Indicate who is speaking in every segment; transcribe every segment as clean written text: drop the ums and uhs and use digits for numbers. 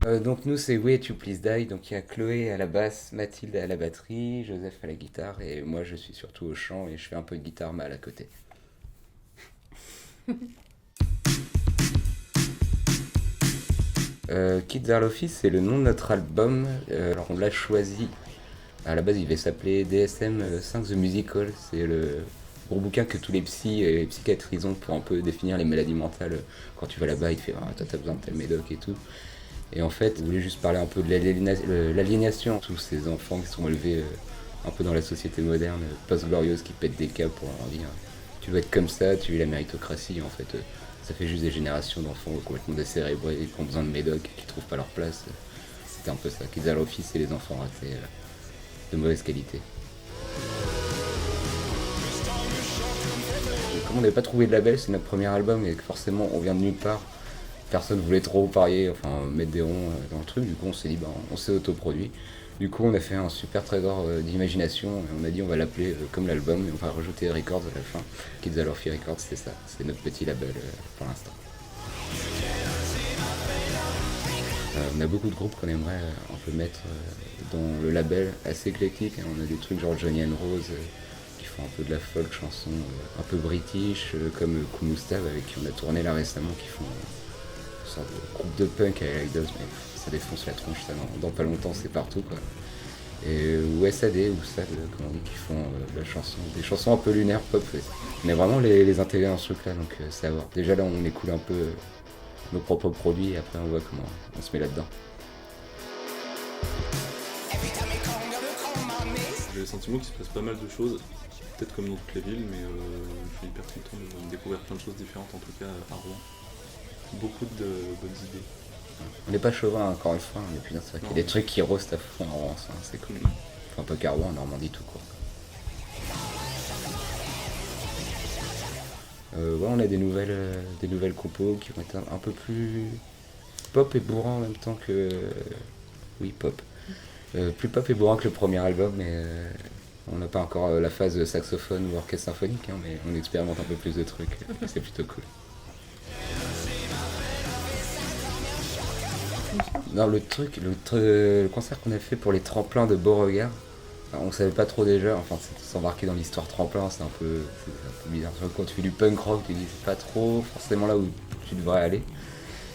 Speaker 1: Donc nous c'est Way to Please Die, donc il y a Chloé à la basse, Mathilde à la batterie, Joseph à la guitare et moi je suis surtout au chant et je fais un peu de guitare mal à côté. Kids Are l'Office c'est le nom de notre album, alors on l'a choisi, à la base il devait s'appeler DSM 5 The Musical, c'est le gros bouquin que tous les psys et les psychiatres ils ont pour un peu définir les maladies mentales. Quand tu vas là-bas il te fait ah, toi t'as besoin de tel médoc et tout. Et en fait, je voulais juste parler un peu de l'aliénation, tous ces enfants qui sont élevés un peu dans la société moderne, post-glorieuse, qui pètent des câbles pour leur dire tu dois être comme ça, tu es la méritocratie. En fait, ça fait juste des générations d'enfants complètement décérébrés qui ont besoin de médocs, qui trouvent pas leur place. C'était un peu ça, qu'ils à l'office et les enfants ratés de mauvaise qualité. Et comme on n'avait pas trouvé de label, c'est notre premier album et que forcément on vient de nulle part, personne voulait trop parier, enfin mettre des ronds dans le truc, du coup on s'est dit bah on s'est autoproduit. Du coup on a fait un super trésor d'imagination et on a dit on va l'appeler comme l'album et on va rajouter Records à la fin. Kids Are Lucky Records c'est ça, c'est notre petit label pour l'instant. On a beaucoup de groupes qu'on aimerait un peu mettre dans le label, assez éclectique, hein. On a des trucs genre Johnny and Rose qui font un peu de la folk chanson, un peu british, comme Kumustav avec qui on a tourné là récemment, qui font sorte de groupe de punk avec Idols, mais ça défonce la tronche, ça dans pas longtemps c'est partout quoi. Et, ou SAD ou SAD, comme on dit, qui font la chanson, des chansons un peu lunaires pop. On est vraiment les intégrer dans ce truc là, donc c'est à voir. Déjà là on écoule un peu nos propres produits et après on voit comment on se met là-dedans.
Speaker 2: J'ai le sentiment qu'il se passe pas mal de choses, peut-être comme dans toutes les villes, mais je suis hyper content de découvrir plein de choses différentes, en tout cas à Rouen. Beaucoup de bonnes idées.
Speaker 1: On n'est pas chauvin encore une fois, mais putain c'est vrai qu'il y a des trucs qui roastent à fond en Rouen, ça, c'est cool. Enfin pas qu'à Rouen, en Normandie tout court. Ouais, on a des nouvelles compos qui vont être un peu plus pop et bourrin en même temps que... oui, pop. Plus pop et bourrin que le premier album, mais on n'a pas encore la phase saxophone ou orchestre symphonique, hein, mais on expérimente un peu plus de trucs, c'est plutôt cool. Non, le concert qu'on a fait pour les tremplins de Beauregard, on savait pas trop déjà, enfin s'embarquer dans l'histoire tremplin c'est un peu bizarre. Quand tu fais du punk rock, tu dis c'est pas trop forcément là où tu devrais aller.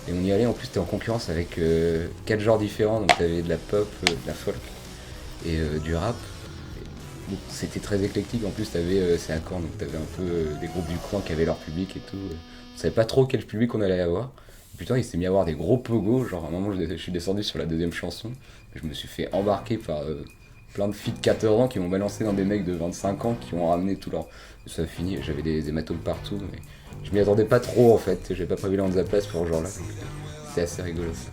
Speaker 1: Et on y allait, en plus t'es en concurrence avec 4 genres différents, donc t'avais de la pop, de la folk et du rap. Donc, c'était très éclectique, en plus t'avais ces accords, donc t'avais un peu des groupes du coin qui avaient leur public et tout. On savait pas trop quel public on allait avoir. Putain, il s'est mis à avoir des gros pogos, genre à un moment je suis descendu sur la deuxième chanson, je me suis fait embarquer par plein de filles de 14 ans qui m'ont balancé dans des mecs de 25 ans qui ont ramené tout leur... Ça a fini, j'avais des hématomes partout, mais je m'y attendais pas trop en fait, j'avais pas prévu la place pour ce genre-là, c'était assez rigolo ça.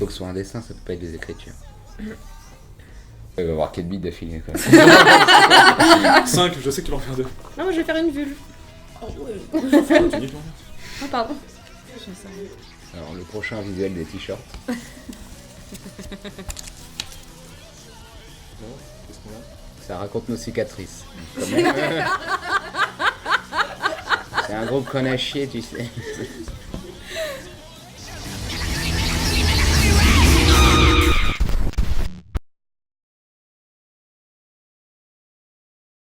Speaker 1: Donc sur un dessin, ça peut pas être des écritures. Il va y avoir 4 bits d'affilée quoi.
Speaker 2: 5, je sais que tu vas en faire 2.
Speaker 3: Non, moi je vais faire une vulve.
Speaker 2: Oh ouais.
Speaker 3: Ah, pardon.
Speaker 1: Alors le prochain visuel des t-shirts.
Speaker 2: Qu'est-ce qu'on a ?
Speaker 1: Ça raconte nos cicatrices. C'est un groupe qu'on a chié, tu sais.